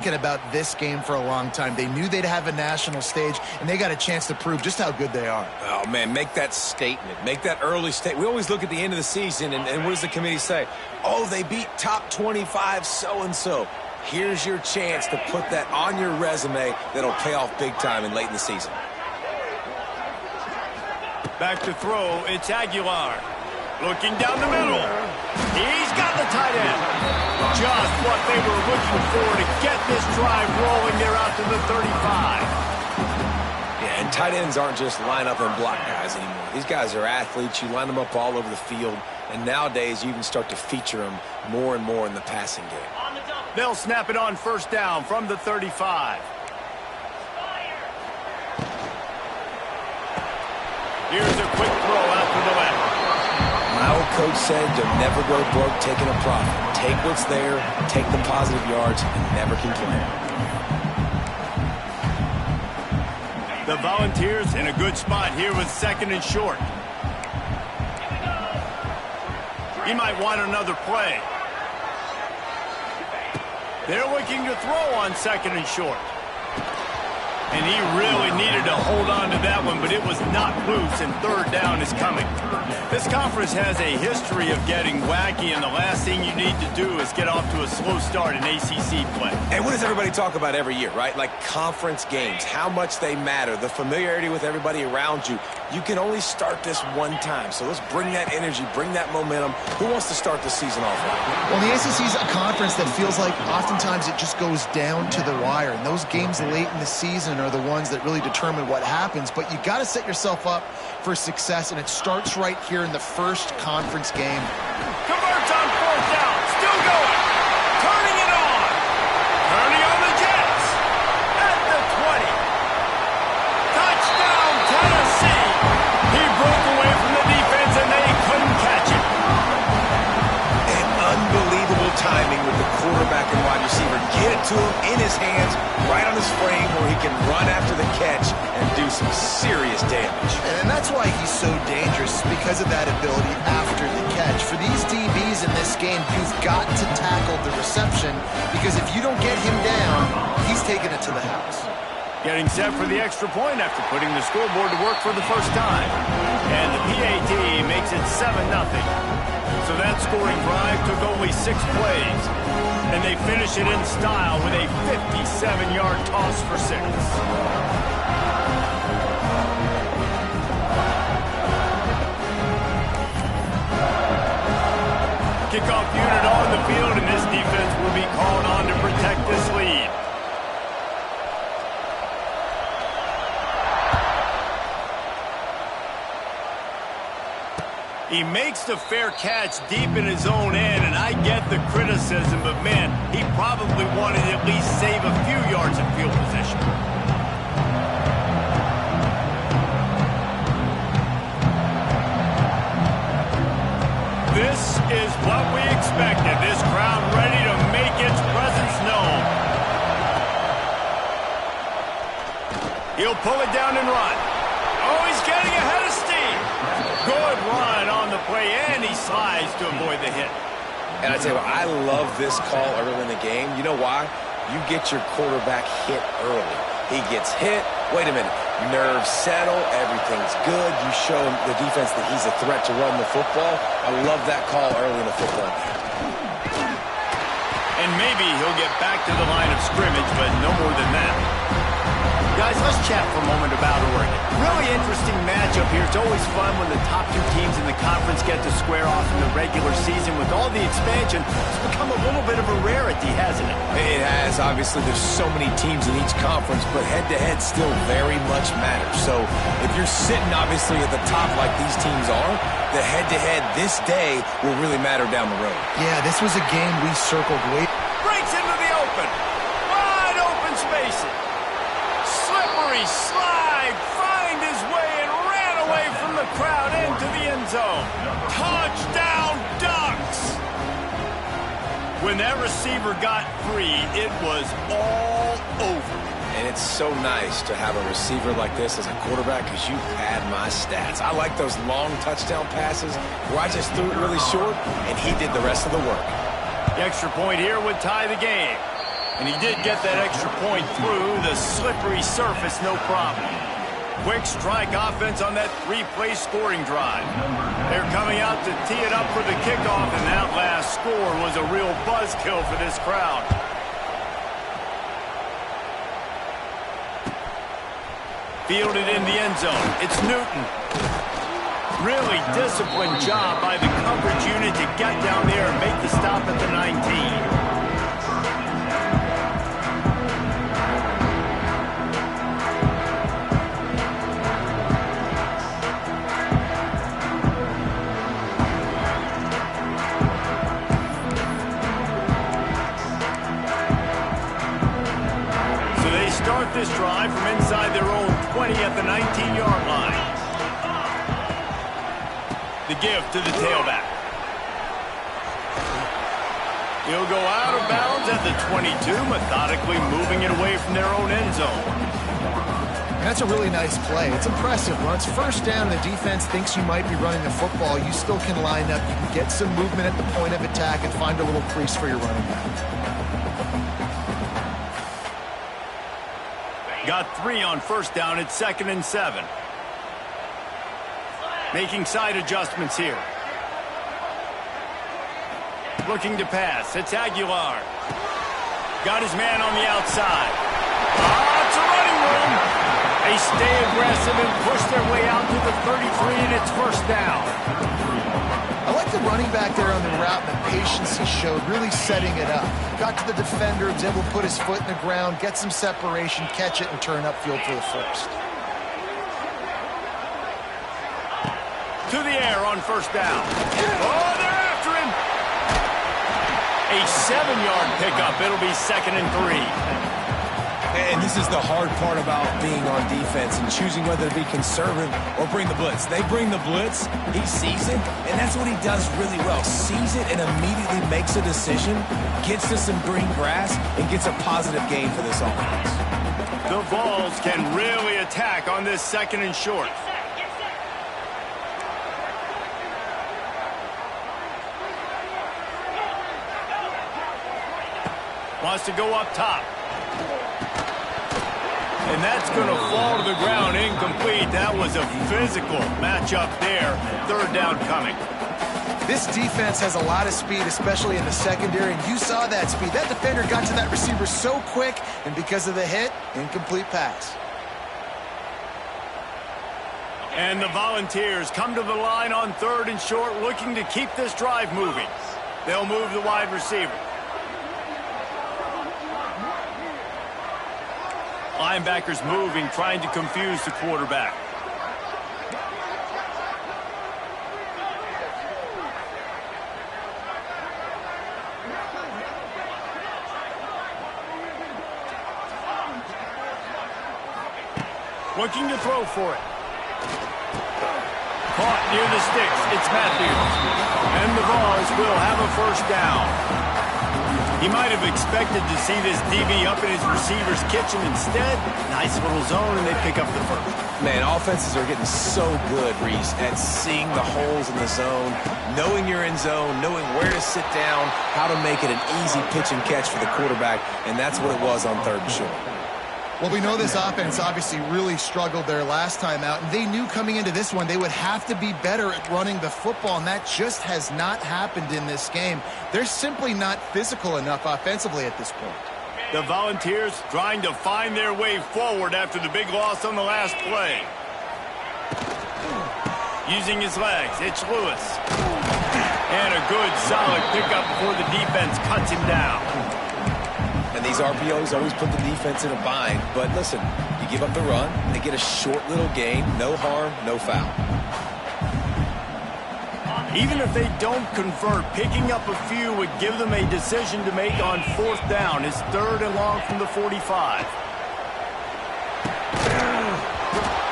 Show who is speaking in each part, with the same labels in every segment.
Speaker 1: About this game for a long time. They knew they'd have a national stage, and they got a chance to prove just how good they are.
Speaker 2: Oh, man, make that statement. Make that early statement. We always look at the end of the season, and what does the committee say? Oh, they beat top 25 so-and-so. Here's your chance to put that on your resume that'll pay off big time and late in the season.
Speaker 3: Back to throw, it's Aguilar. Looking down the middle. He's got the tight end. Just what they were looking for to get this drive rolling. They're out to the 35.
Speaker 2: Yeah, and tight ends aren't just line up and block guys anymore. These guys are athletes. You line them up all over the field. And nowadays, you can start to feature them more and more in the passing game.
Speaker 3: They'll snap it on first down from the 35. Here's a quick throw out to the left.
Speaker 2: My old coach said you'll never go broke taking a profit. Take what's there, take the positive yards, and never complain.
Speaker 3: The Volunteers in a good spot here with second and short. He might want another play. They're looking to throw on second and short. And he really needed to hold on to that one, but it was not loose, and third down is coming. This conference has a history of getting wacky, and the last thing you need to do is get off to a slow start in ACC play.
Speaker 2: And what does everybody talk about every year, right? Like conference games, how much they matter, the familiarity with everybody around you. You can only start this one time, so let's bring that energy, bring that momentum. Who wants to start the season off right?
Speaker 1: Well, the ACC is a conference that feels like oftentimes it just goes down to the wire, and those games late in the season are the ones that really determine what happens. But you got to set yourself up for success, and it starts right here in the first conference game.
Speaker 3: Converts on fourth down, still going, turning it on, turning on the Jets at the 20. Touchdown, Tennessee. He broke away from the defense, and they couldn't catch him.
Speaker 2: And unbelievable timing with the quarterback and wide receiver. Get it to him in his hands, right on his frame, where he can run after the catch and do some serious damage.
Speaker 1: And that's why he's so dangerous, because of that ability after the catch. For these DBs in this game, you've got to tackle the reception, because if you don't get him down, he's taking it to the house.
Speaker 3: Getting set for the extra point after putting the scoreboard to work for the first time. And the PAT makes it 7-0. So that scoring drive took only 6 plays. And they finish it in style with a 57-yard toss for 6. Kickoff unit on the field, and this defense will be called on to protect this lead. He makes the fair catch deep in his own end, and I get the criticism, but man, he probably wanted to at least save a few yards of field position. This is what we expected. This crowd ready to make its presence known. He'll pull it down and run. Oh, he's getting ahead of steam. Good run on the play, and he slides to avoid the hit.
Speaker 2: And I tell you what, I love this call early in the game. You know why? You get your quarterback hit early. He gets hit. Wait a minute. Nerves settle. Everything's good. You show the defense that he's a threat to run the football. I love that call early in the football game.
Speaker 3: And maybe he'll get back to the line of scrimmage, but no more than that. Guys, let's chat for a moment about Oregon. Really interesting matchup here. It's always fun when the top 2 teams in the conference get to square off in the regular season. With all the expansion, it's become a little bit of a rarity, hasn't it?
Speaker 2: It has. Obviously, there's so many teams in each conference, but head-to-head still very much matters. So if you're sitting, obviously, at the top like these teams are, the head-to-head this day will really matter down the road.
Speaker 1: Yeah, this was a game we circled way.
Speaker 3: Breaks into the open. Wide open spaces. Slippery slide, find his way and ran away from the crowd into the end zone. Touchdown Ducks! When that receiver got free, it was all over.
Speaker 2: And it's so nice to have a receiver like this as a quarterback, because you pad my stats. I like those long touchdown passes where I just threw it really short and he did the rest of the work.
Speaker 3: The extra point here would tie the game. And he did get that extra point through the slippery surface, no problem. Quick strike offense on that three-play scoring drive. They're coming out to tee it up for the kickoff, and that last score was a real buzzkill for this crowd. Fielded in the end zone. It's Newton. Really disciplined job by the coverage unit to get down there and make the stop at the 19. Start this drive from inside their own 20 at the 19-yard line. The give to the tailback. He'll go out of bounds at the 22, methodically moving it away from their own end zone.
Speaker 1: And that's a really nice play. It's impressive. When it's first down and the defense thinks you might be running the football, you still can line up. You can get some movement at the point of attack and find a little crease for your running back.
Speaker 3: Got 3 on first down. It's 2nd and 7. Making side adjustments here. Looking to pass. It's Aguilar. Got his man on the outside. It's a running room. They stay aggressive and push their way out to the 33, and it's first down.
Speaker 1: I like the running back there on the route and the patience he showed, really setting it up. Got to the defender, was able to put his foot in the ground, get some separation, catch it, and turn upfield for the first.
Speaker 3: To the air on first down. Oh, they're after him. A 7-yard pickup. It'll be 2nd and 3.
Speaker 2: And this is the hard part about being on defense and choosing whether to be conservative or bring the blitz. They bring the blitz, he sees it, and that's what he does really well. Sees it and immediately makes a decision, gets to some green grass, and gets a positive gain for this offense.
Speaker 3: The Vols can really attack on this 2nd and short. Wants to go up top. And that's going to fall to the ground incomplete. That was a physical matchup there. 3rd down coming.
Speaker 1: This defense has a lot of speed, especially in the secondary, and you saw that speed. That defender got to that receiver so quick, and because of the hit, incomplete pass.
Speaker 3: And the Volunteers come to the line on 3rd and short, looking to keep this drive moving. They'll move the wide receiver. Linebackers moving, trying to confuse the quarterback. Looking to throw for it. Caught near the sticks. It's Matthews. And the Vols will have a first down. He might have expected to see this DB up in his receiver's kitchen. Instead, nice little zone, and they pick up the first.
Speaker 2: Man, offenses are getting so good, Reese, at seeing the holes in the zone, knowing you're in zone, knowing where to sit down, how to make it an easy pitch and catch for the quarterback, and that's what it was on 3rd and short.
Speaker 1: Well, we know this offense obviously really struggled there last time out, and they knew coming into this one they would have to be better at running the football, and that just has not happened in this game. They're simply not physical enough offensively at this point.
Speaker 3: The Volunteers trying to find their way forward after the big loss on the last play. Using his legs, it's Lewis. And a good, solid pickup before the defense cuts him down.
Speaker 2: And these RPOs always put the defense in a bind. But listen, you give up the run, they get a short little gain, no harm, no foul.
Speaker 3: Even if they don't convert, picking up a few would give them a decision to make on 4th down. It's 3rd and long from the 45.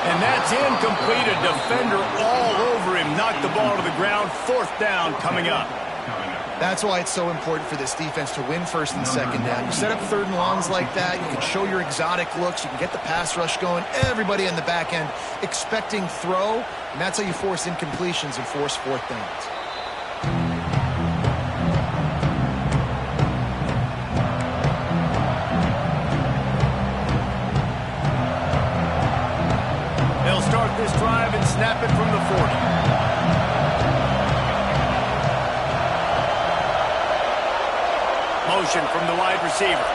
Speaker 3: And that's incomplete. A defender all over him. Knocked the ball to the ground. 4th down coming up.
Speaker 1: That's why it's so important for this defense to win 1st and 2nd down. You set up 3rd and longs like that, you can show your exotic looks, you can get the pass rush going, everybody in the back end expecting throw, and that's how you force incompletions and force 4th downs.
Speaker 3: this drive and snap it from the 40. Motion from the wide receiver.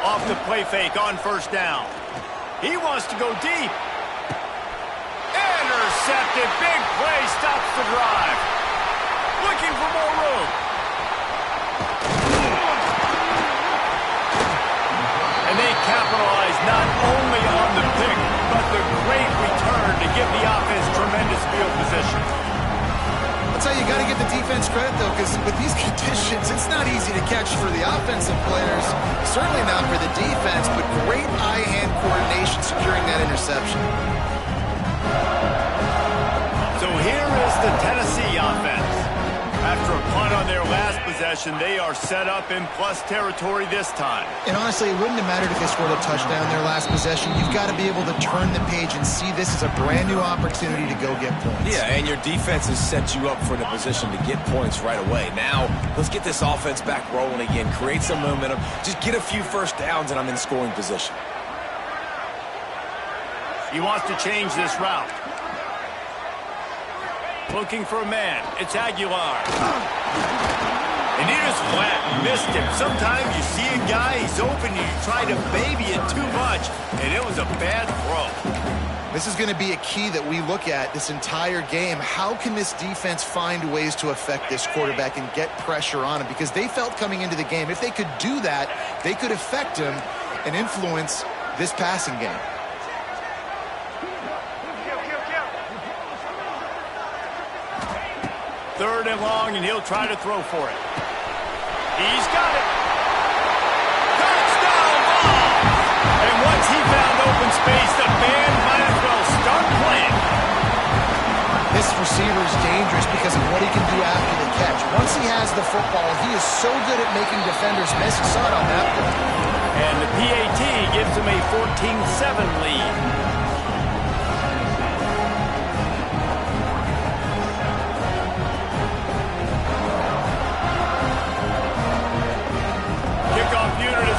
Speaker 3: Off the play fake on first down. He wants to go deep. Intercepted. Big play stops the drive. Looking for more room. And they capitalize not only on the pick, but the great return to give the offense tremendous field position.
Speaker 1: I'll tell you, you got to give the defense credit, though, because with these conditions, it's not easy to catch for the offensive players. Certainly not for the defense, but great eye-hand coordination securing that interception.
Speaker 3: So here is the Tennessee offense. After a punt on their last possession, they are set up in plus territory this time.
Speaker 1: And honestly, it wouldn't have mattered if they scored a touchdown their last possession. You've got to be able to turn the page and see this as a brand new opportunity to go get points.
Speaker 2: Yeah, and your defense has set you up for the position to get points right away. Now, let's get this offense back rolling again, create some momentum, just get a few first downs, and I'm in scoring position.
Speaker 3: He wants to change this route. Looking for a man. It's Aguilar. And he just flat missed him. Sometimes you see a guy, he's open, and you try to baby it too much, and it was a bad throw.
Speaker 1: This is going to be a key that we look at this entire game. How can this defense find ways to affect this quarterback and get pressure on him? Because they felt coming into the game, if they could do that, they could affect him and influence this passing game.
Speaker 3: Third and long, and he'll try to throw for it. He's got it. Touchdown ball! And once he found open space, the band might as well start playing.
Speaker 1: This receiver is dangerous because of what he can do after the catch. Once he has the football, he is so good at making defenders miss. You saw it on that play.
Speaker 3: And the PAT gives him a 14-7 lead.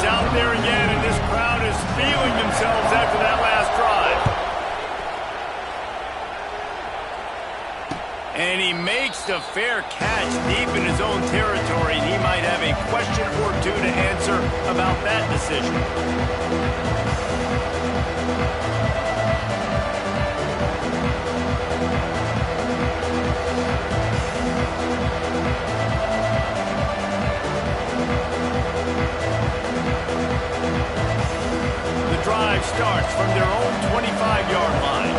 Speaker 3: Out there again, and this crowd is feeling themselves after that last drive. And he makes the fair catch deep in his own territory, and he might have a question or two to answer about that decision. Drive starts from their own 25-yard line.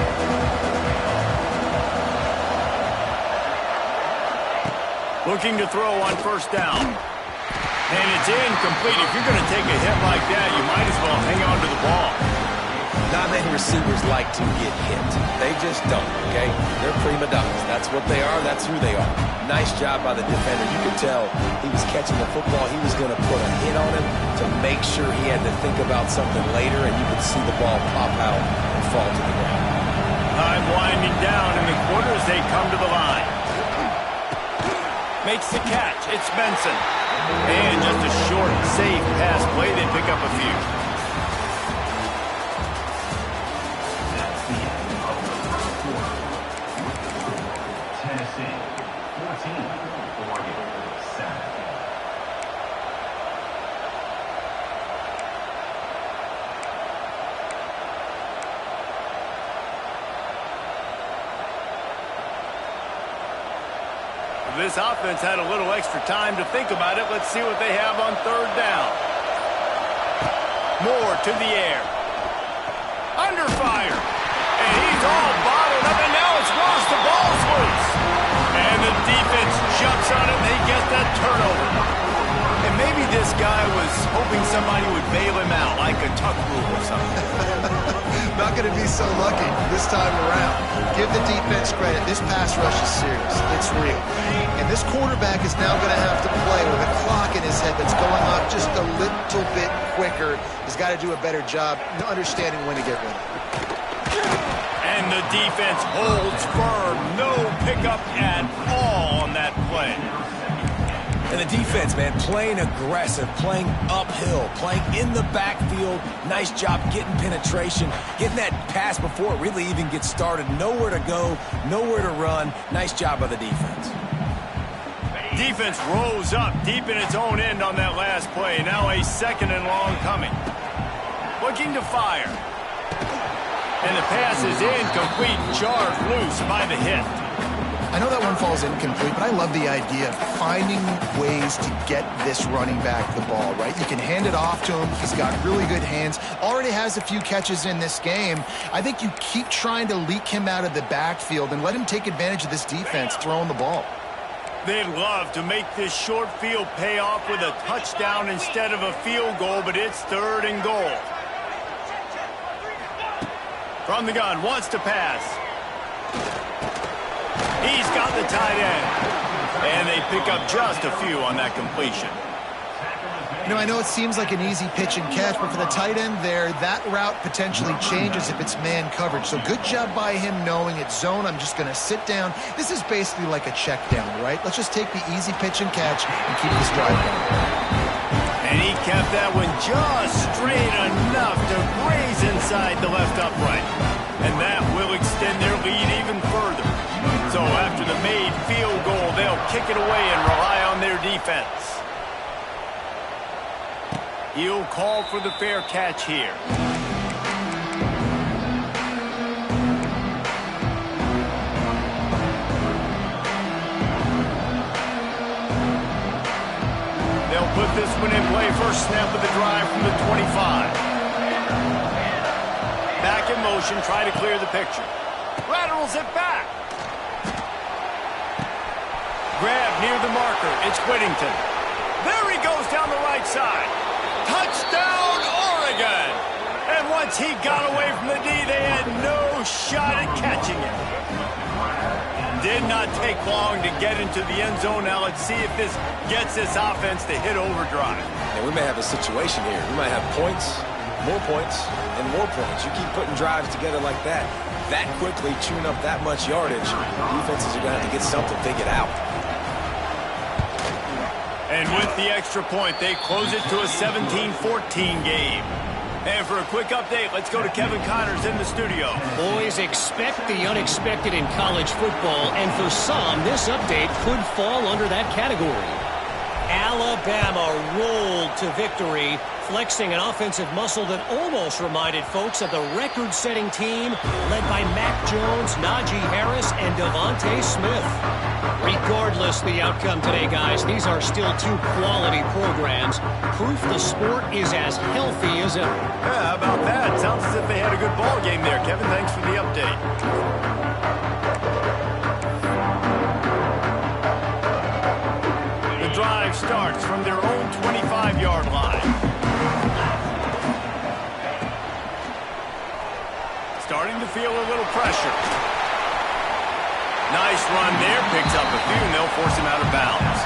Speaker 3: Looking to throw on first down. And it's incomplete. If you're going to take a hit like that, you might as well hang on to the ball.
Speaker 2: Not many receivers like to get hit. They just don't, okay? They're prima donnas. That's what they are. That's who they are. Nice job by the defender. You could tell he was catching the football. He was going to put a hit on him to make sure he had to think about something later, and you could see the ball pop out and fall to the ground.
Speaker 3: Time winding down in the quarter as they come to the line. Makes the catch. It's Benson. And just a short, safe pass play. They pick up a few. This offense had a little extra time to think about it. Let's see what they have on third down. Moore to the air. Under fire. And he's all bottled up, and now it's Ross. The ball's loose. And the defense jumps on it, and they get that turnover. And maybe this guy was hoping somebody would bail him out, like a tuck rule or something.
Speaker 1: Not going to be so lucky this time around. Give the defense credit. This pass rush is serious. It's real. And this quarterback is now going to have to play with a clock in his head that's going off just a little bit quicker. He's got to do a better job understanding when to get rid of it.
Speaker 3: And the defense holds firm. No pickup at all on that play.
Speaker 2: And the defense, man, playing aggressive, playing uphill, playing in the backfield. Nice job getting penetration, getting that pass before it really even gets started. Nowhere to go, nowhere to run. Nice job by the defense.
Speaker 3: Defense rose up deep in its own end on that last play. Now a 2nd and long coming. Looking to fire. And the pass is incomplete, jarred loose by the hit.
Speaker 1: I know that one falls incomplete, but I love the idea of finding ways to get this running back the ball, right? You can hand it off to him. He's got really good hands. Already has a few catches in this game. I think you keep trying to leak him out of the backfield and let him take advantage of this defense throwing the ball.
Speaker 3: They'd love to make this short field pay off with a touchdown instead of a field goal, but it's 3rd and goal. From the gun, wants to pass. He's got the tight end. And they pick up just a few on that completion.
Speaker 1: You know, I know it seems like an easy pitch and catch, but for the tight end there, that route potentially changes if it's man coverage. So good job by him knowing it's zone. I'm just going to sit down. This is basically like a check down, right? Let's just take the easy pitch and catch and keep this drive going.
Speaker 3: And he kept that one just straight enough to graze inside the left upright. And that will extend their lead even further. So after the made field goal, they'll kick it away and rely on their defense. He'll call for the fair catch here. They'll put this one in play. First snap of the drive from the 25. Back in motion, try to clear the picture. Laterals it back. Grab near the marker. It's Whittington. There he goes down the right side. Touchdown, Oregon! And once he got away from the D, they had no shot at catching it. Did not take long to get into the end zone. Now let's see if this gets this offense to hit overdrive.
Speaker 2: And we may have a situation here. We might have points, and more points. You keep putting drives together like that quickly, chewing up that much yardage, defenses are going to have to get something figured out.
Speaker 3: And with the extra point, they close it to a 17-14 game. And for a quick update, let's go to Kevin Connors in the studio.
Speaker 4: Boys, expect the unexpected in college football, and for some, this update could fall under that category. Alabama rolled to victory, flexing an offensive muscle that almost reminded folks of the record-setting team led by Mac Jones, Najee Harris, and Devontae Smith. Regardless the outcome today, guys, these are still two quality programs. Proof the sport is as healthy as ever.
Speaker 3: Yeah, how about that? Sounds as if they had a good ball game there. Kevin, thanks for the update. The drive starts from their own 25-yard line. Starting to feel a little pressure. Nice run there, picks up a few, and they'll force him out of bounds.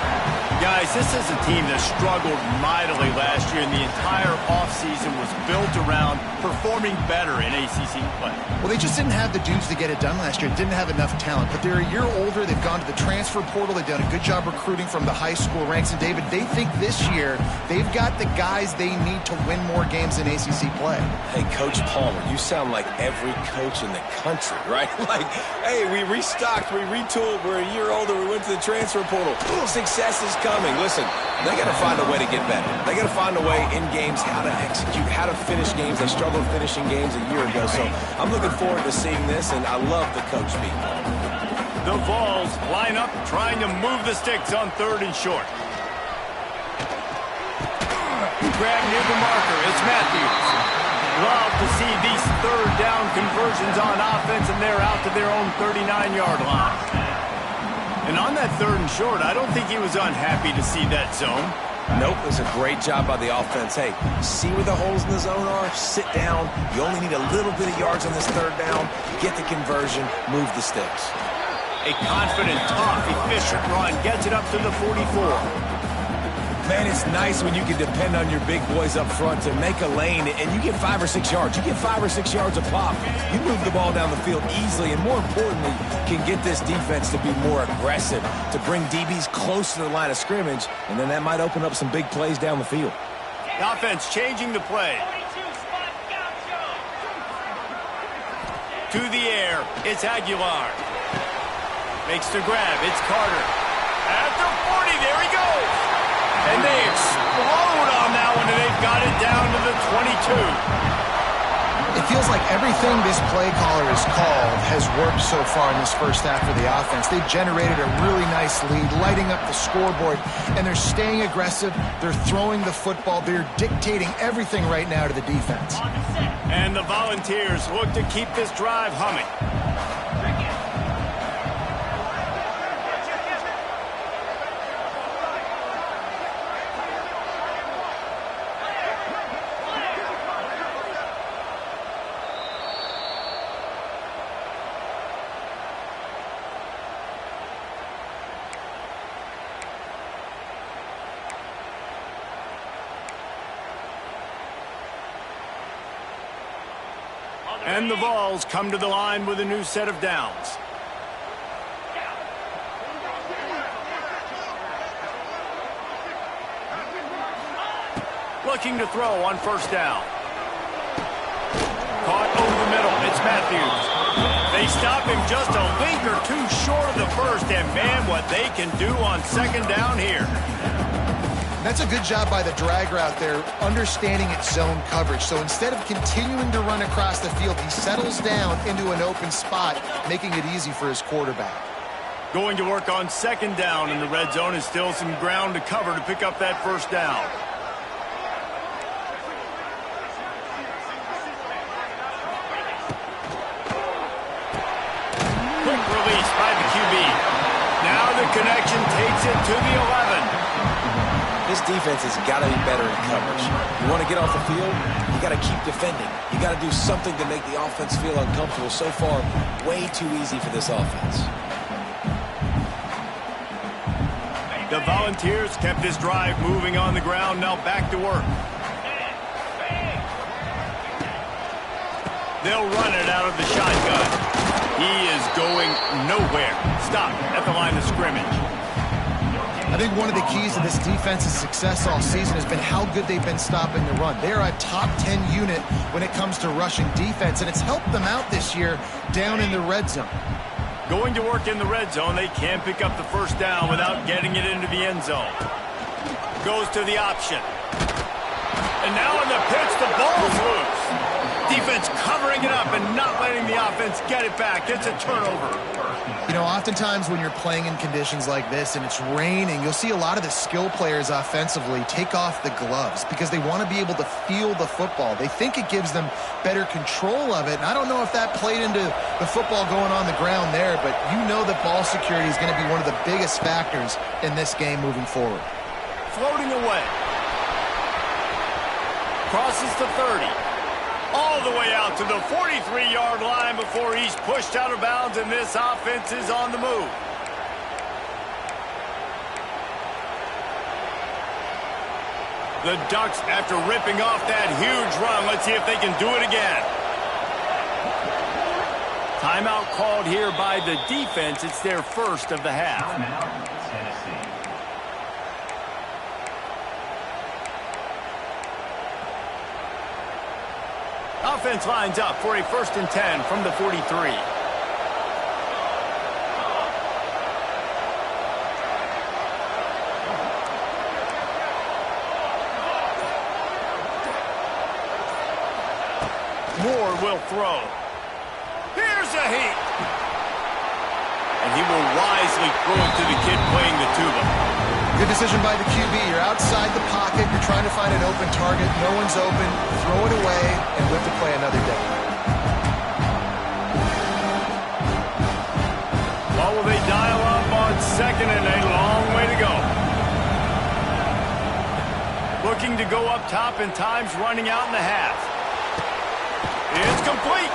Speaker 3: Guys, this is a team that struggled mightily last year, and the entire offseason was built around performing better in ACC play.
Speaker 1: Well, they just didn't have the dudes to get it done last year. Didn't have enough talent. But they're a year older. They've gone to the transfer portal. They've done a good job recruiting from the high school ranks. And, David, they think this year they've got the guys they need to win more games in ACC play.
Speaker 2: Hey, Coach Palmer, you sound like every coach in the country, right? Like, hey, we restocked, we retooled, we're a year older, we went to the transfer portal. Success is coming. Listen, they got to find a way to get better. They got to find a way in games how to execute, how to finish games. They struggled finishing games a year ago, so I'm looking forward to seeing this, and I love the coach beat.
Speaker 3: The Vols line up, trying to move the sticks on 3rd and short. Grab near the marker. It's Matthews. Love to see these 3rd down conversions on offense, and they're out to their own 39-yard line. And on that 3rd and short, I don't think he was unhappy to see that zone.
Speaker 2: Nope, it was a great job by the offense. Hey, see where the holes in the zone are? Sit down. You only need a little bit of yards on this 3rd down. Get the conversion. Move the sticks.
Speaker 3: A confident, tough, efficient run gets it up to the 44.
Speaker 2: Man, it's nice when you can depend on your big boys up front to make a lane, and you get 5 or 6 yards. You get 5 or 6 yards a pop. You move the ball down the field easily, and more importantly, can get this defense to be more aggressive, to bring DBs close to the line of scrimmage, and then that might open up some big plays down the field.
Speaker 3: The offense changing the play. To the air, it's Aguilar. Makes the grab, it's Carter. At the 40, there he goes. And they explode on that one, and they've got it down to the 22.
Speaker 1: It feels like everything this play caller has called has worked so far in this first half for the offense. They've generated a really nice lead, lighting up the scoreboard, and they're staying aggressive. They're throwing the football. They're dictating everything right now to the defense.
Speaker 3: And the Volunteers look to keep this drive humming. And the Vols come to the line with a new set of downs. Looking to throw on first down. Caught over the middle. It's Matthews. They stop him just a link or two short of the first, and man, what they can do on second down here.
Speaker 1: That's a good job by the drag route there, understanding its zone coverage. So instead of continuing to run across the field, he settles down into an open spot, making it easy for his quarterback.
Speaker 3: Going to work on second down in the red zone is still some ground to cover to pick up that first down. Quick release by the QB. Now the connection takes it to the 11.
Speaker 2: This defense has got to be better in coverage. You want to get off the field, you got to keep defending. You got to do something to make the offense feel uncomfortable. So far, way too easy for this offense.
Speaker 3: The Volunteers kept this drive moving on the ground, now back to work. They'll run it out of the shotgun. He is going nowhere. Stop at the line of scrimmage.
Speaker 1: I think one of the keys to this defense's success all season has been how good they've been stopping the run. They're a top 10 unit when it comes to rushing defense, and it's helped them out this year down in the red zone.
Speaker 3: Going to work in the red zone, they can't pick up the first down without getting it into the end zone. Goes to the option. And now on the pitch, the ball's loose. Defense covering it up and not letting the offense get it back. It's a turnover.
Speaker 1: You know, oftentimes when you're playing in conditions like this and it's raining, you'll see a lot of the skill players offensively take off the gloves because they want to be able to feel the football. They think it gives them better control of it. And I don't know if that played into the football going on the ground there, but you know that ball security is going to be one of the biggest factors in this game moving forward.
Speaker 3: Floating away. Crosses the 30. All the way out to the 43-yard line before he's pushed out of bounds, and this offense is on the move. The Ducks, after ripping off that huge run, let's see if they can do it again. Timeout called here by the defense. It's their first of the half. Offense lines up for a 1st and 10 from the 43. Moore will throw. Here's a heat. And he will wisely throw it to the kid playing the tuba.
Speaker 1: Good decision by the QB. You're outside the pocket. You're trying to find an open target. No one's open. Throw it away and live to play another day.
Speaker 3: Well, will they dial up on second and a long way to go? Looking to go up top, and time's running out in the half. It's complete.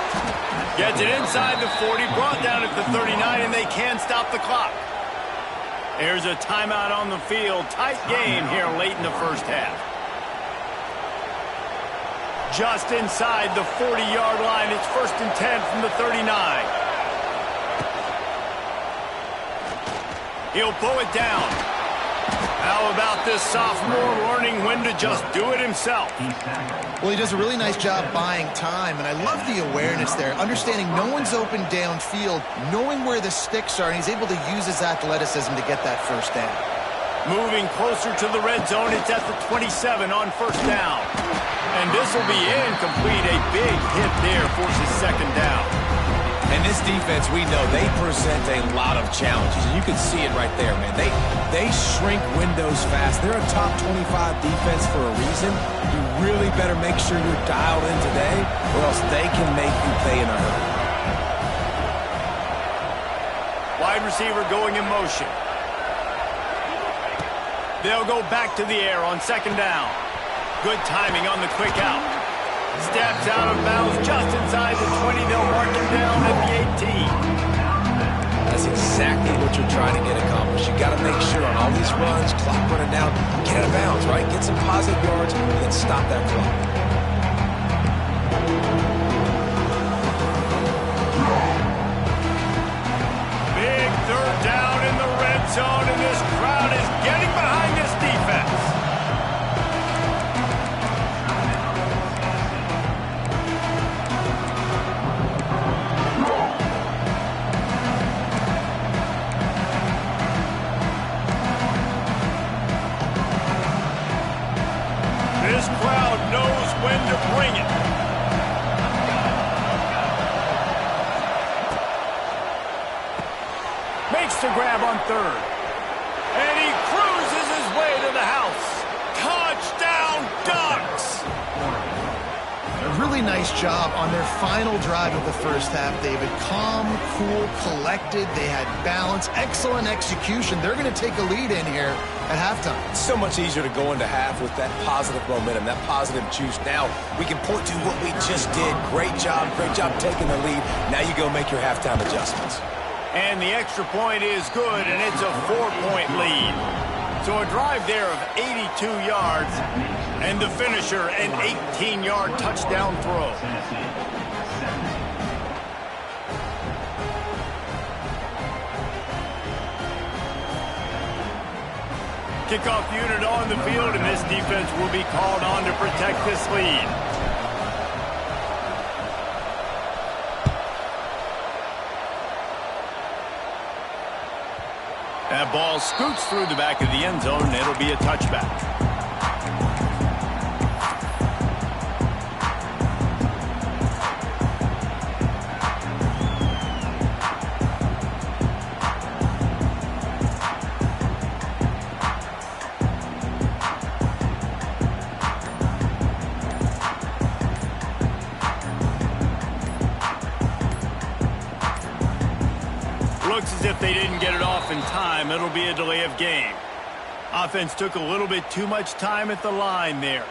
Speaker 3: Gets it inside the 40, brought down at the 39, and they can stop the clock. There's a timeout on the field. Tight game here late in the first half. Just inside the 40-yard line. It's 1st and 10 from the 39. He'll pull it down. How about this sophomore learning when to just do it himself?
Speaker 1: Well, he does a really nice job buying time, and I love the awareness there, understanding no one's open downfield, knowing where the sticks are, and he's able to use his athleticism to get that first down.
Speaker 3: Moving closer to the red zone, it's at the 27 on 1st down. And this will be incomplete. A big hit there forces 2nd down.
Speaker 2: And this defense, we know, they present a lot of challenges. And you can see it right there, man. They shrink windows fast. They're a top 25 defense for a reason. You really better make sure you're dialed in today, or else they can make you pay in a hurry.
Speaker 3: Wide receiver going in motion. They'll go back to the air on 2nd down. Good timing on the quick out. Steps out of bounds just inside the 20. They'll mark him down at the 18.
Speaker 2: That's exactly what you're trying to get accomplished. You got to make sure on all these runs, clock running down, get out of bounds, right? Get some positive yards and then stop that clock.
Speaker 3: Big 3rd down in the red zone, and this crowd is getting behind this defense. This crowd knows when to bring it. Makes the grab on 3rd. And he cruises his way to the house. Touchdown, Ducks!
Speaker 1: A really nice job on their final drive of the first half, David. Calm, cool, collected. They had balance, excellent execution. They're going to take a lead in here at halftime.
Speaker 2: It's so much easier to go into half with that positive momentum, that positive juice. Now we can point to what we just did. Great job taking the lead. Now you go make your halftime adjustments.
Speaker 3: And the extra point is good, and it's a 4-point lead. So a drive there of 82 yards, and the finisher, an 18-yard touchdown throw. Kickoff unit on the field, and this defense will be called on to protect this lead. That ball scoots through the back of the end zone, and it'll be a touchback. Looks as if they didn't get it off in time. It'll be a delay of game. Offense took a little bit too much time at the line there.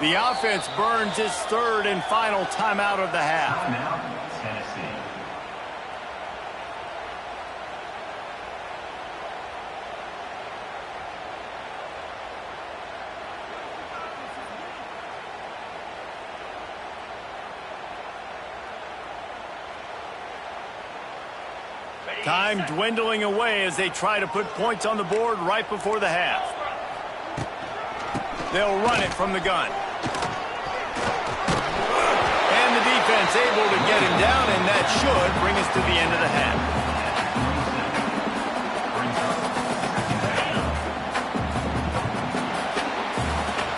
Speaker 3: The offense burns its 3rd and final timeout of the half.
Speaker 5: Tennessee.
Speaker 3: Time dwindling away as they try to put points on the board right before the half. They'll run it from the gun. And the defense able to get him down, and that should bring us to the end of the half.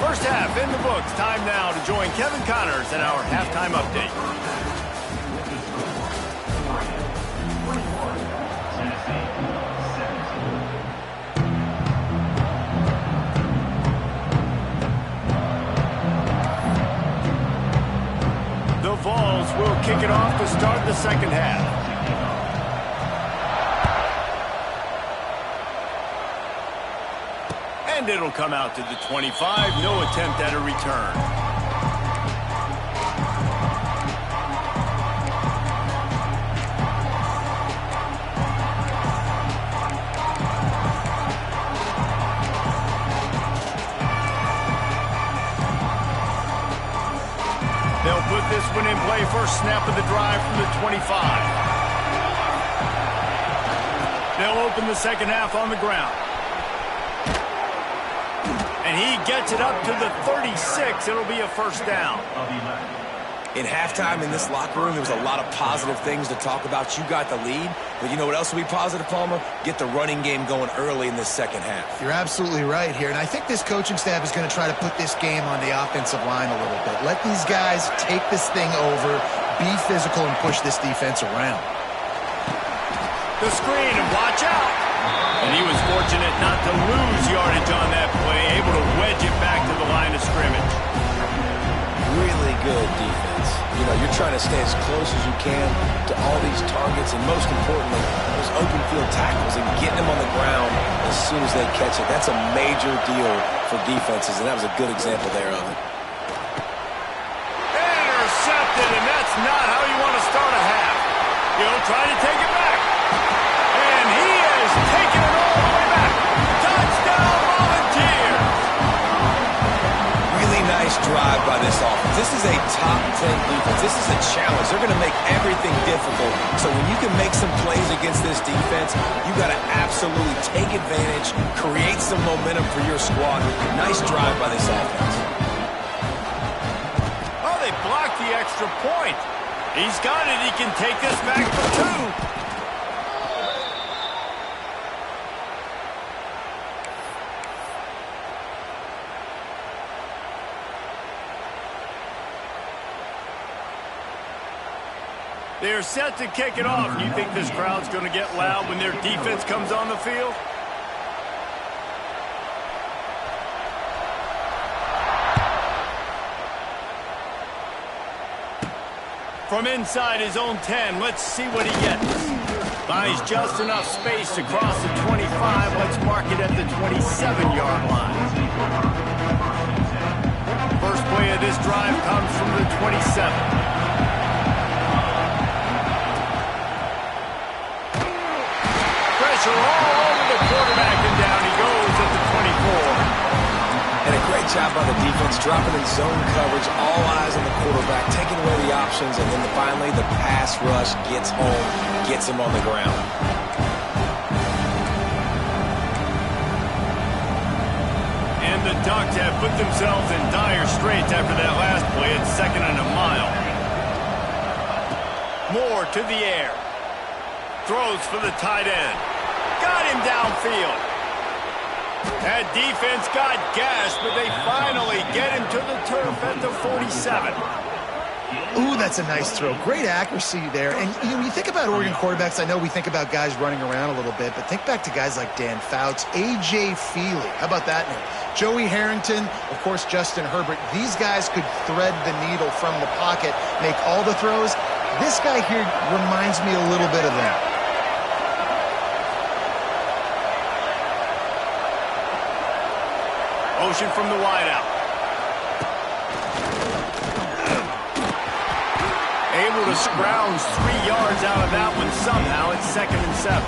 Speaker 3: First half in the books. Time now to join Kevin Connors in our halftime update. The Vols will kick it off to start the second half. And it'll come out to the 25. No attempt at a return. They'll put this one in play first snap of the drive from the 25. They'll open the second half on the ground. And he gets it up to the 36. It'll be a first down.
Speaker 2: In halftime in this locker room, there was a lot of positive things to talk about. You got the lead, but you know what else will be positive, Palmer? Get the running game going early in this second half.
Speaker 1: You're absolutely right here, and I think this coaching staff is going to try to put this game on the offensive line a little bit. Let these guys take this thing over, be physical, and push this defense around.
Speaker 3: The screen, and watch out. And he was fortunate not to lose yardage on that play, able to wedge it back to the line of scrimmage.
Speaker 2: Really good defense. You know, you're trying to stay as close as you can to all these targets, and most importantly, those open field tackles and getting them on the ground as soon as they catch it. That's a major deal for defenses, and that was a good example there of it.
Speaker 3: Intercepted, and that's not how you want to start a half. He'll try to take it back. And he has taken it all the way back. Touchdown, Volunteer!
Speaker 2: Really nice drive by this offense. This is a top 10 defense. This is a challenge. They're going to make everything difficult. So when you can make some plays against this defense, you got to absolutely take advantage, create some momentum for your squad. Nice drive by this offense.
Speaker 3: Oh, they blocked the extra point. He's got it. He can take this back for two. They're set to kick it off. You think this crowd's going to get loud when their defense comes on the field? From inside his own 10, let's see what he gets. Buys just enough space to cross the 25. Let's mark it at the 27-yard line. First play of this drive comes from the 27. All over the quarterback, and down he goes at the 24.
Speaker 2: And a great job by the defense, dropping in zone coverage, all eyes on the quarterback, taking away the options, and then finally the pass rush gets home, gets him on the ground.
Speaker 3: And the Ducks have put themselves in dire straits after that last play at 2nd and a mile. Moore to the air. Throws for the tight end. Got him downfield. That defense got gashed, but they finally get him to the turf at the 47.
Speaker 1: Ooh, that's a nice throw. Great accuracy there. And you think about Oregon quarterbacks, I know we think about guys running around a little bit, but think back to guys like Dan Fouts, A.J. Feely. How about that name? Joey Harrington, of course, Justin Herbert. These guys could thread the needle from the pocket, make all the throws. This guy here reminds me a little bit of that.
Speaker 3: Motion from the wideout. Able to scrounge 3 yards out of that one somehow. It's 2nd and 7.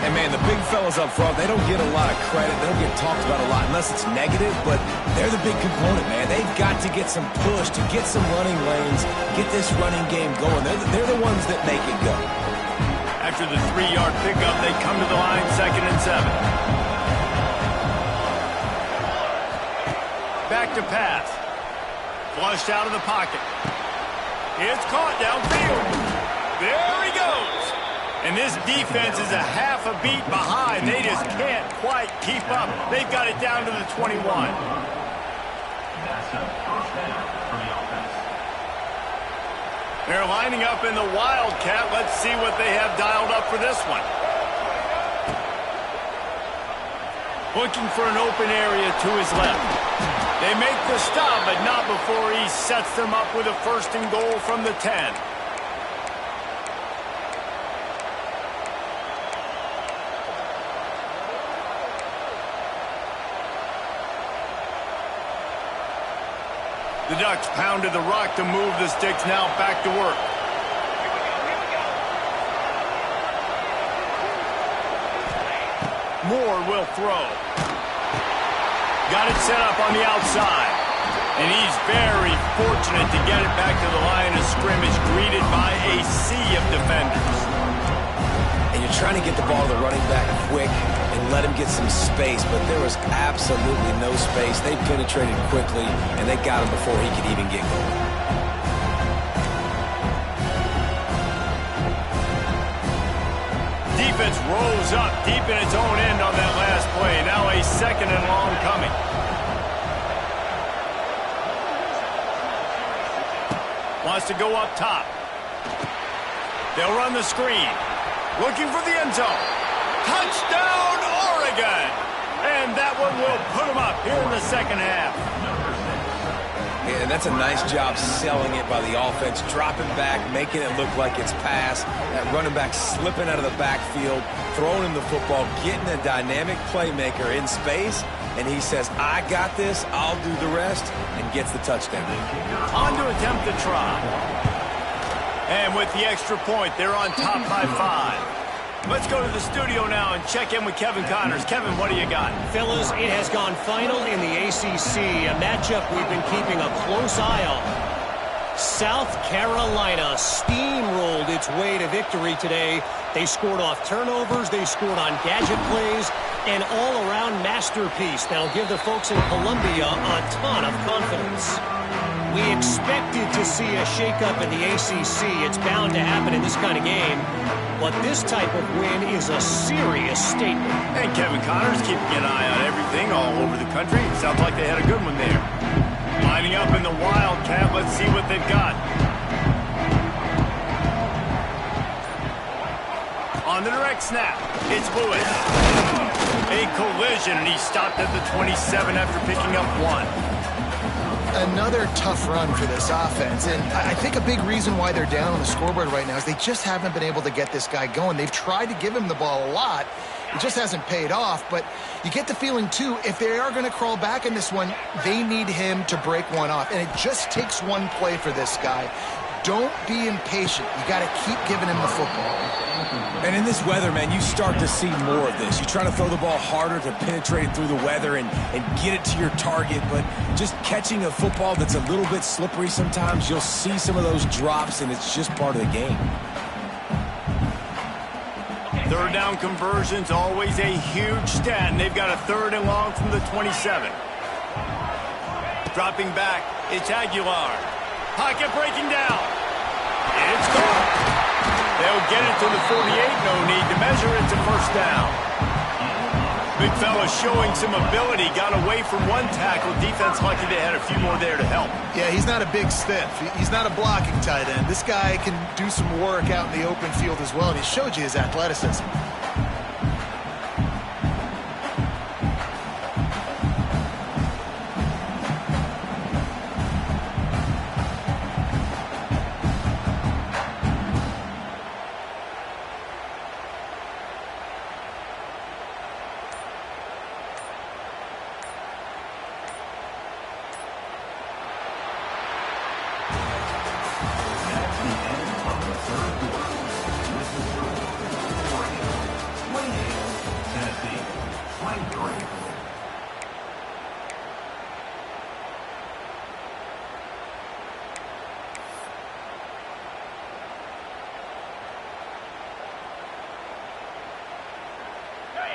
Speaker 2: And, man, the big fellas up front, they don't get a lot of credit. They don't get talked about a lot unless it's negative, but they're the big component, man. They've got to get some push, to get some running lanes, get this running game going. They're the ones that make it go.
Speaker 3: After the 3-yard pickup, they come to the line 2nd and 7. Back to pass. Flushed out of the pocket. It's caught downfield. There he goes. And this defense is a half a beat behind. They just can't quite keep up. They've got it down to the 21. They're lining up in the Wildcat. Let's see what they have dialed up for this one. Looking for an open area to his left. They make the stop, but not before he sets them up with a 1st and goal from the 10. The Ducks pounded the rock to move the sticks, now back to work. Moore will throw. Got it set up on the outside. And he's very fortunate to get it back to the line of scrimmage, greeted by a sea of defenders.
Speaker 2: And you're trying to get the ball to the running back quick and let him get some space, but there was absolutely no space. They penetrated quickly, and they got him before he could even get going.
Speaker 3: Defense rolls up deep in its own end on that last play. Now a 2nd and long coming. Wants to go up top. They'll run the screen. Looking for the end zone. Touchdown, Oregon! And that one will put them up here in the second half.
Speaker 2: Yeah, and that's a nice job selling it by the offense, dropping back, making it look like it's pass. That running back slipping out of the backfield, throwing him the football, getting a dynamic playmaker in space, and he says, I got this, I'll do the rest, and gets the touchdown.
Speaker 3: On to attempt the try. And with the extra point, they're on top by 5. Let's go to the studio now and check in with Kevin Connors. Kevin, what do you got?
Speaker 4: Fellas, it has gone final in the ACC, a matchup we've been keeping a close eye on. South Carolina steamrolled its way to victory today. They scored off turnovers, they scored on gadget plays, an all-around masterpiece that'll give the folks in Columbia a ton of confidence. We expected to see a shakeup in the ACC. It's bound to happen in this kind of game. But this type of win is a serious statement.
Speaker 3: And Kevin Connors keeping an eye on everything all over the country. Sounds like they had a good one there. Lining up in the Wildcat. Let's see what they've got. On the direct snap, it's Lewis. A collision, and he stopped at the 27 after picking up 1.
Speaker 1: Another tough run for this offense, and I think a big reason why they're down on the scoreboard right now is they just haven't been able to get this guy going. They've tried to give him the ball a lot. It just hasn't paid off, but you get the feeling, too, if they are going to crawl back in this one, they need him to break one off, and it just takes one play for this guy. Don't be impatient. You got to keep giving him the football.
Speaker 2: And in this weather, man, you start to see more of this. You try to throw the ball harder to penetrate it through the weather and get it to your target, but just catching a football that's a little bit slippery sometimes, you'll see some of those drops, and it's just part of the game.
Speaker 3: Third down conversion's always a huge stat, and they've got a 3rd and long from the 27. Dropping back, it's Aguilar. Pocket breaking down. It's gone. They'll get it to the 48. No need to measure. It's a 1st down. Big fella showing some ability. Got away from one tackle. Defense lucky they had a few more there to help.
Speaker 1: Yeah, he's not a big stiff. He's not a blocking tight end. This guy can do some work out in the open field as well, and he showed you his athleticism.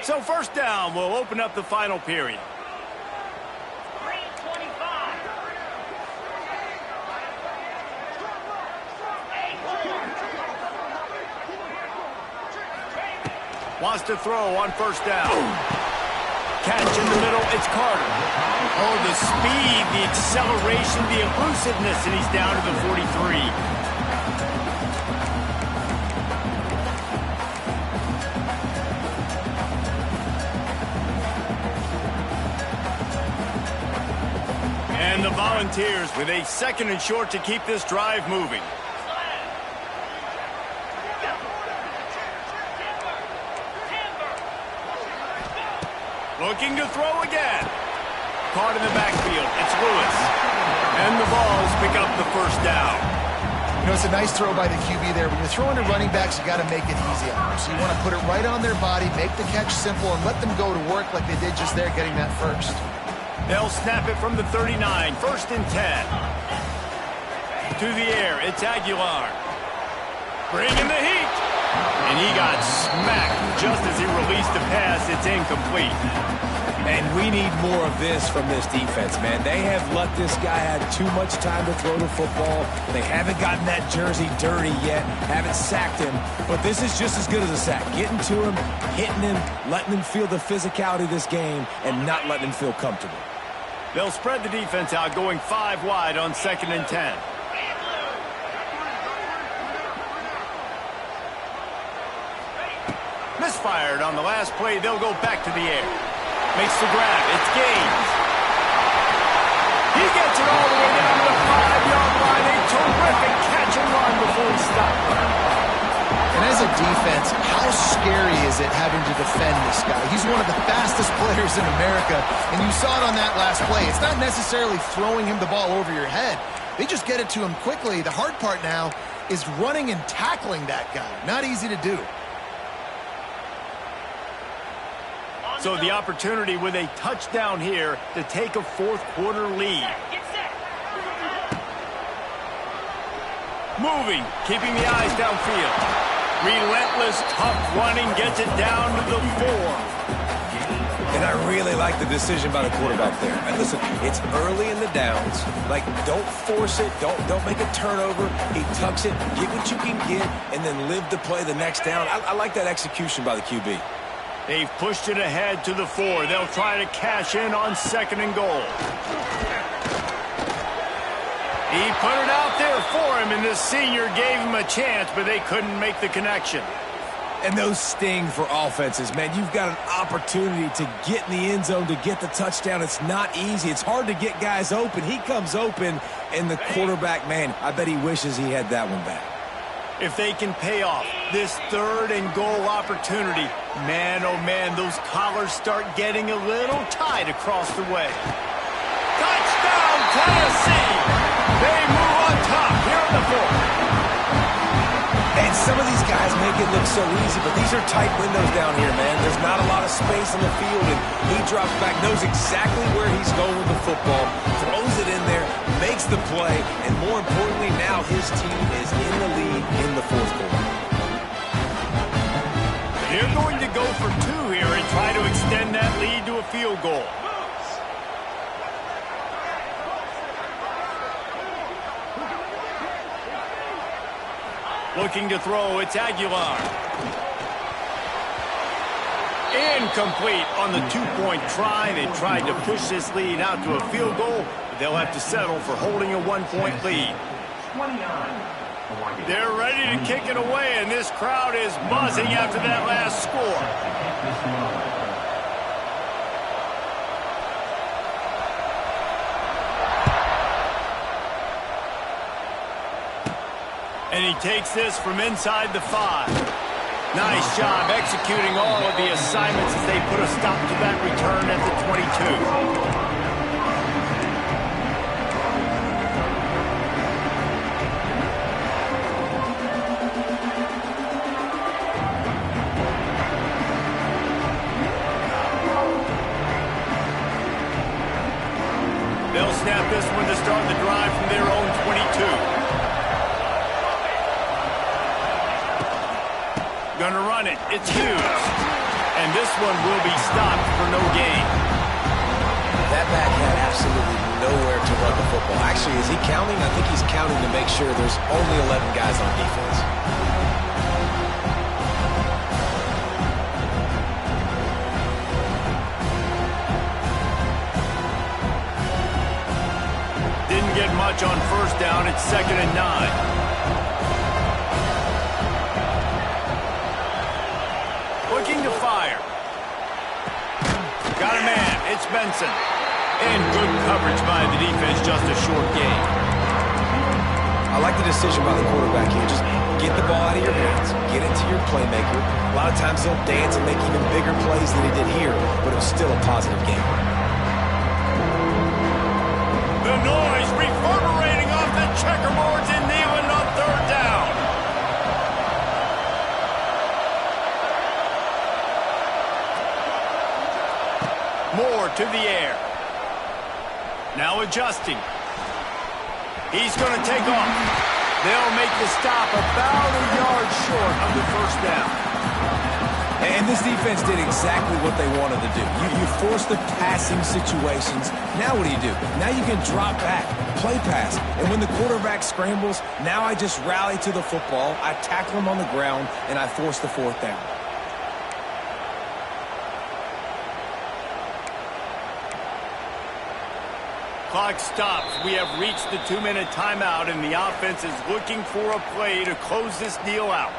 Speaker 3: So 1st down will open up the final period. Wants to throw on 1st down. Catch in the middle, it's Carter. Oh, the speed, the acceleration, the elusiveness, and he's down to the 43. And the Volunteers with a 2nd and short to keep this drive moving. Looking to throw again. Caught in the backfield. It's Lewis. And the Vols pick up the first down.
Speaker 1: You know, it's a nice throw by the QB there. When you're throwing to running backs, you got to make it easy on them. So you want to put it right on their body, make the catch simple, and let them go to work like they did just there, getting that first.
Speaker 3: They'll snap it from the 39. First and 10. To the air. It's Aguilar. Bringing the heat. And he got smacked just as he released the pass. It's incomplete.
Speaker 2: And we need more of this from this defense, man. They have let this guy have too much time to throw the football. They haven't gotten that jersey dirty yet, haven't sacked him. But this is just as good as a sack. Getting to him, hitting him, letting him feel the physicality of this game, and not letting him feel comfortable.
Speaker 3: They'll spread the defense out, going 5 wide on 2nd and 10. Misfired on the last play. They'll go back to the air. Makes the grab. It's Gaines. He gets it all the way down to the 5-yard line. A terrific catch and run before he stopped.
Speaker 1: And as a defense, how scary is it having to defend this guy? He's one of the fastest players in America, and you saw it on that last play. It's not necessarily throwing him the ball over your head. They just get it to him quickly. The hard part now is running and tackling that guy. Not easy to do.
Speaker 3: So the opportunity with a touchdown here to take a fourth-quarter lead. Moving, keeping the eyes downfield. Relentless, tough running, gets it down to the 4.
Speaker 2: And I really like the decision by the quarterback there. And listen, it's early in the downs. Like, don't force it. Don't make a turnover. He tucks it, get what you can get, and then live to play the next down. I like that execution by the QB.
Speaker 3: They've pushed it ahead to the 4. They'll try to cash in on 2nd and goal. He put it out there for him, and the senior gave him a chance, but they couldn't make the connection.
Speaker 2: And those sting for offenses, man. You've got an opportunity to get in the end zone, to get the touchdown. It's not easy. It's hard to get guys open. He comes open, and the quarterback, man, I bet he wishes he had that one back.
Speaker 3: If they can pay off this 3rd and goal opportunity, man, oh man, those collars start getting a little tight across the way. Touchdown, Tennessee! They move on top here in the 4th.
Speaker 2: And some of these guys make it look so easy, but these are tight windows down here, man. There's not a lot of space on the field, and he drops back, knows exactly where he's going with the football, throws it in there, makes the play, and more importantly, now his team is in the lead in the 4th quarter.
Speaker 3: They're going to go for 2 here and try to extend that lead to a field goal. Looking to throw, it's Aguilar. Incomplete on the 2-point try. They tried to push this lead out to a field goal, but they'll have to settle for holding a 1-point lead. They're ready to kick it away, and this crowd is buzzing after that last score. And he takes this from inside the 5. Nice job executing all of the assignments as they put a stop to that return at the 22. They'll snap this one to start the drive from their own 22. Gonna run it. It's Hughes. And this one will be stopped for no gain.
Speaker 2: That back had absolutely nowhere to run the football. Actually, is he counting? I think he's counting to make sure there's only 11 guys on defense.
Speaker 3: Didn't get much on first down. It's 2nd and 9. Looking to fire. Got a man. It's Benson. And good coverage by the defense. Just a short gain.
Speaker 2: I like the decision by the quarterback here. Just get the ball out of your hands. Get it to your playmaker. A lot of times he'll dance and make even bigger plays than he did here, but it was still a positive game.
Speaker 3: The noise reverberating off the checkerboards in Neyland on third down. Moore to the air. Now adjusting. He's going to take off. They'll make the stop about a yard short of the first down.
Speaker 2: And this defense did exactly what they wanted to do. You force the passing situations. Now what do? Now you can drop back, play pass. And when the quarterback scrambles, now I just rally to the football, I tackle him on the ground, and I force the fourth down.
Speaker 3: Clock stops. We have reached the 2-minute timeout, and the offense is looking for a play to close this deal out.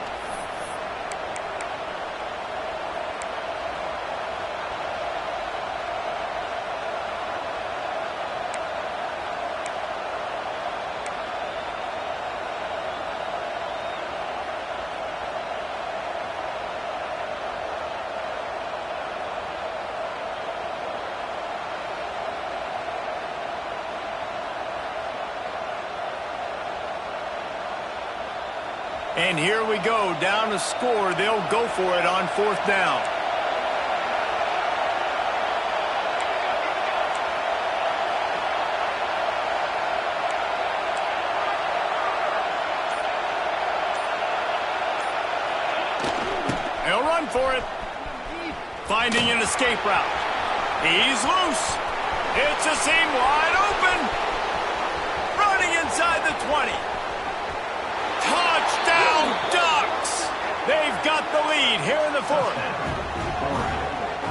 Speaker 3: And here we go, down to score. They'll go for it on fourth down. They'll run for it. Finding an escape route. He's loose. It's a seam wide open. Running inside the 20. Touchdown, Ducks! They've got the lead here in the fourth.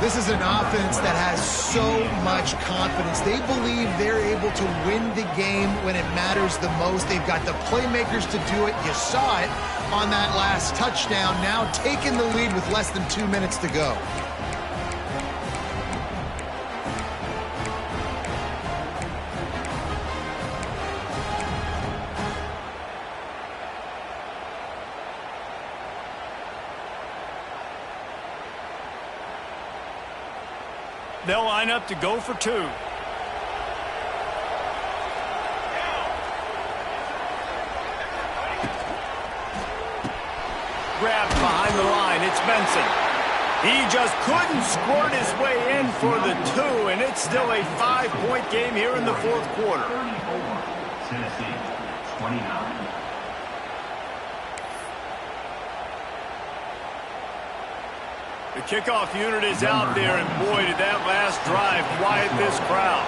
Speaker 1: This is an offense that has so much confidence. They believe they're able to win the game when it matters the most. They've got the playmakers to do it. You saw it on that last touchdown. Now taking the lead with less than 2 minutes to go.
Speaker 3: They'll line up to go for two. Grabbed behind the line. It's Benson. He just couldn't squirt his way in for the two, and it's still a 5-point game here in the fourth quarter.
Speaker 5: 34, Tennessee, 29.
Speaker 3: The kickoff unit is out there, and boy, did that last drive quiet this crowd.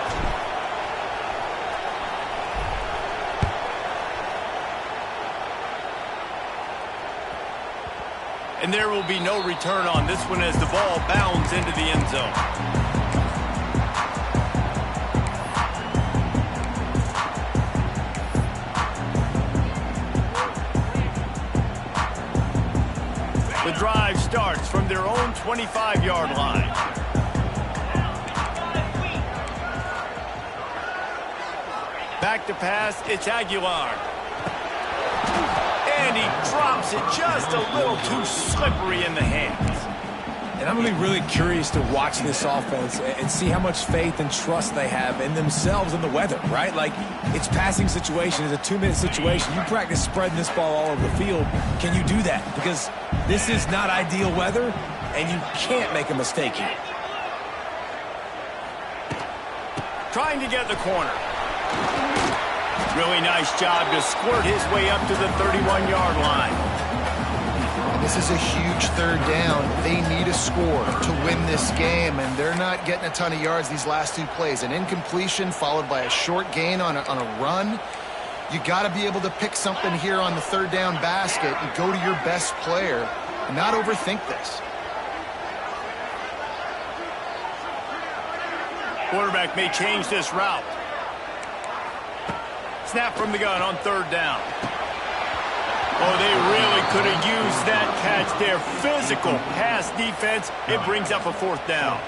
Speaker 3: And there will be no return on this one as the ball bounds into the end zone. The drive starts from their own 25-yard line. Back to pass, it's Aguilar. And he drops it just a little too slippery in the hands.
Speaker 2: And I'm going to be really curious to watch this offense and see how much faith and trust they have in themselves and the weather, right? Like, it's passing situation. It's a 2-minute situation. You practice spreading this ball all over the field. Can you do that? Because this is not ideal weather, and you can't make a mistake here.
Speaker 3: Trying to get the corner. Really nice job to squirt his way up to the 31-yard line.
Speaker 1: This is a huge third down. They need a score to win this game, and they're not getting a ton of yards these last two plays. An incompletion followed by a short gain on a run. You got to be able to pick something here on the third down basket and go to your best player and not overthink this.
Speaker 3: Quarterback may change this route. Snap from the gun on third down. Oh, they really could have used that catch there. Physical pass defense. It brings up a fourth down.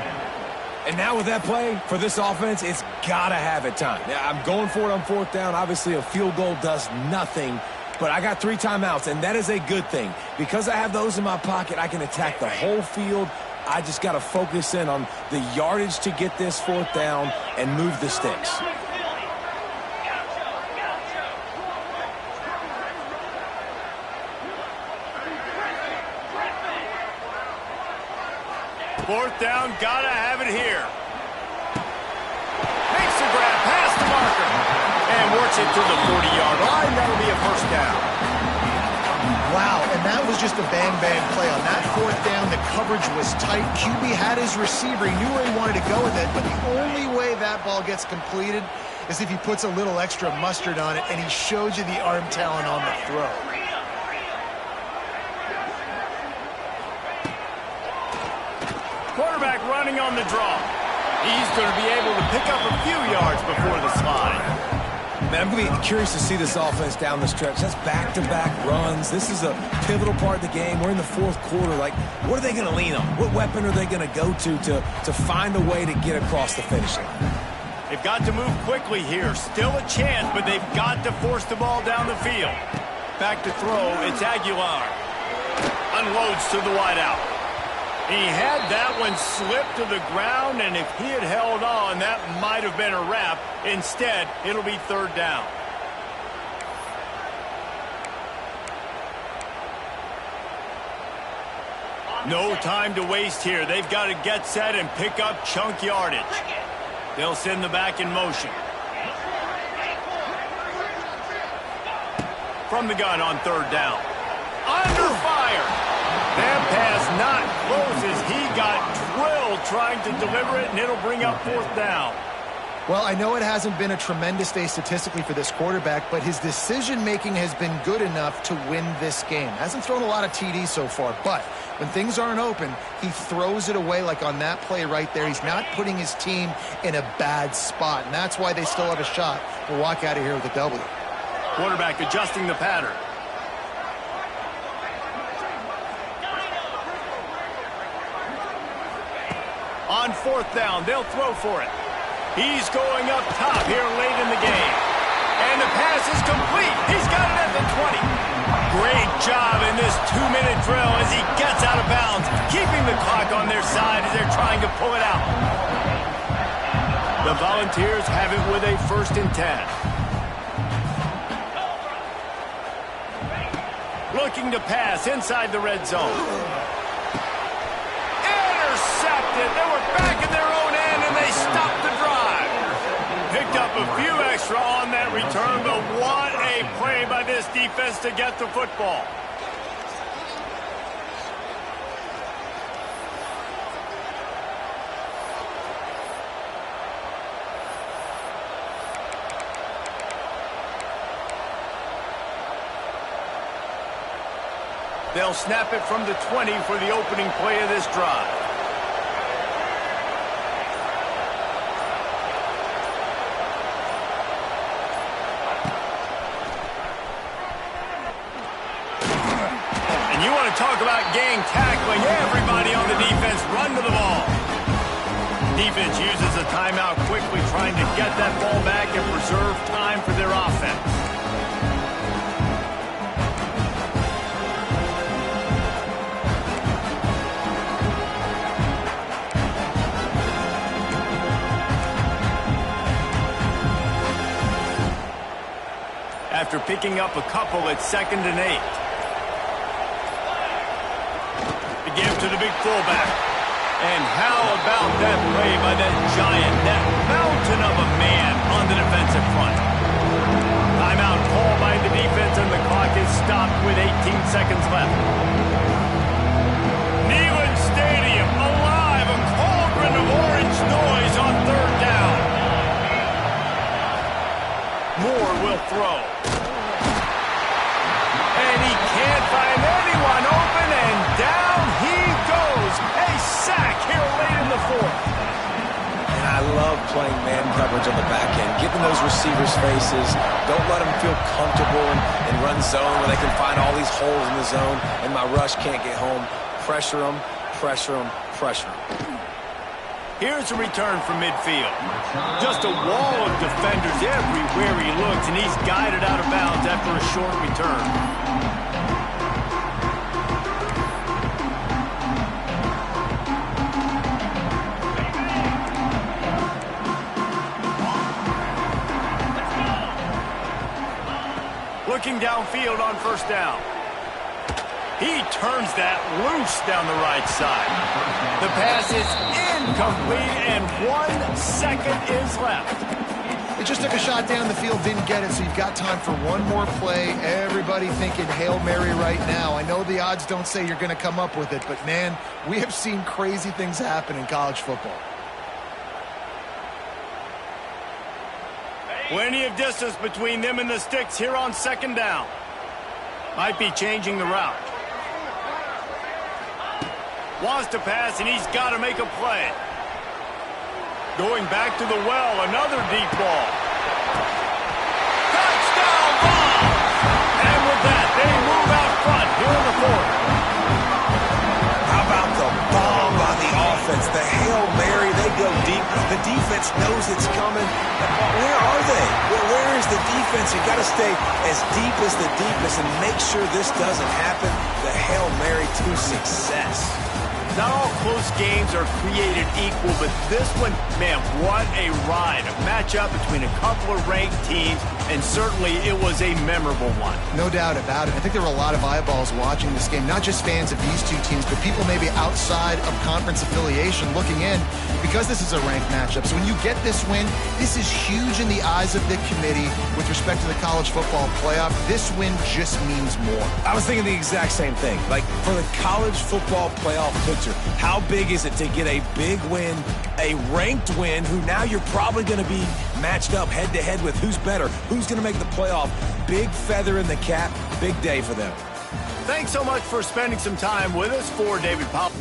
Speaker 2: And now with that play, for this offense, it's got to have it time. Yeah, I'm going for it on fourth down. Obviously, a field goal does nothing. But I got 3 timeouts, and that is a good thing. Because I have those in my pocket, I can attack the whole field. I just got to focus in on the yardage to get this fourth down and move the sticks.
Speaker 3: Fourth down, gotta have it here. Makes the grab, past the marker. And works it to the 40-yard line. That'll be a first down.
Speaker 1: Wow, and that was just a bang-bang play. On that fourth down, the coverage was tight. QB had his receiver. He knew where he wanted to go with it, but the only way that ball gets completed is if he puts a little extra mustard on it, and he showed you the arm talent on the throw.
Speaker 3: Quarterback running on the draw. He's going to be able to pick up a few yards before the slide.
Speaker 2: Man, I'm going to be curious to see this offense down the stretch. That's back-to-back runs. This is a pivotal part of the game. We're in the fourth quarter. Like, what are they going to lean on? What weapon are they going to go to find a way to get across the finish line?
Speaker 3: They've got to move quickly here. Still a chance, but they've got to force the ball down the field. Back to throw, it's Aguilar. Unloads to the wideout. He had that one slip to the ground, and if he had held on, that might have been a wrap. Instead, it'll be third down. No time to waste here. They've got to get set and pick up chunk yardage. They'll send the back in motion. From the gun on third down. Under fire. That pass not close as he got drilled trying to deliver it, and it'll bring up fourth down.
Speaker 1: Well, I know it hasn't been a tremendous day statistically for this quarterback, but his decision-making has been good enough to win this game. Hasn't thrown a lot of TDs so far, but when things aren't open, he throws it away like on that play right there. He's not putting his team in a bad spot, and that's why they still have a shot to walk out of here with a W.
Speaker 3: Quarterback adjusting the pattern. On fourth down, they'll throw for it. He's going up top here late in the game. And the pass is complete. He's got it at the 20. Great job in this 2-minute drill as he gets out of bounds, keeping the clock on their side as they're trying to pull it out. The Volunteers have it with a 1st and 10. Looking to pass inside the red zone. Intercepted. They were back in their own end, and they stopped the drive. Picked up a few extra on that return, but what a play by this defense to get the football. They'll snap it from the 20 for the opening play of this drive. And you want to talk about gang tackling. Everybody on the defense run to the ball. Defense uses a timeout quickly, trying to get that ball back and preserve time for their offense. After picking up a couple, it's 2nd and 8. The give to the big fullback. And how about that play by that giant, that mountain of a man on the defensive front? Timeout called by the defense, and the clock is stopped with 18 seconds left. Neyland Stadium alive, a cauldron of orange noise on third down. Moore will throw. And he can't find anyone open, and down he goes. A sack here late in the fourth.
Speaker 2: And I love playing man coverage on the back end, getting those receivers' faces. Don't let them feel comfortable and run zone where they can find all these holes in the zone, and my rush can't get home. Pressure them, pressure them, pressure them.
Speaker 3: Here's a return from midfield. Just a wall of defenders everywhere he looks, and he's guided out of bounds after a short return. Looking downfield on first down. He turns that loose down the right side. The pass is incomplete, and 1 second is left.
Speaker 1: It just took a shot down the field, didn't get it, so you've got time for one more play. Everybody thinking Hail Mary right now. I know the odds don't say you're going to come up with it, but, man, we have seen crazy things happen in college football.
Speaker 3: Plenty of distance between them and the sticks here on second down. Might be changing the route. Wants to pass, and he's got to make a play. Going back to the well, another deep ball. Touchdown ball! And with that, they move out front here in the fourth.
Speaker 2: How about the bomb by the offense? The Hail Mary, they go deep. The defense knows it's coming. Where are they? Where is the defense? You got to stay as deep as the deepest and make sure this doesn't happen. The Hail Mary to success.
Speaker 3: Not all close games are created equal, but this one, man, what a ride. A matchup between a couple of ranked teams, and certainly it was a memorable one.
Speaker 1: No doubt about it. I think there were a lot of eyeballs watching this game, not just fans of these two teams, but people maybe outside of conference affiliation looking in, because this is a ranked matchup. So when you get this win, this is huge in the eyes of the committee with respect to the college football playoff. This win just means more.
Speaker 2: I was thinking the exact same thing. Like, for the college football playoff picture, how big is it to get a big win, a ranked win, who now you're probably going to be matched up head-to-head with who's better, who's going to make the playoff. Big feather in the cap, big day for them.
Speaker 3: Thanks so much for spending some time with us. For David Powell.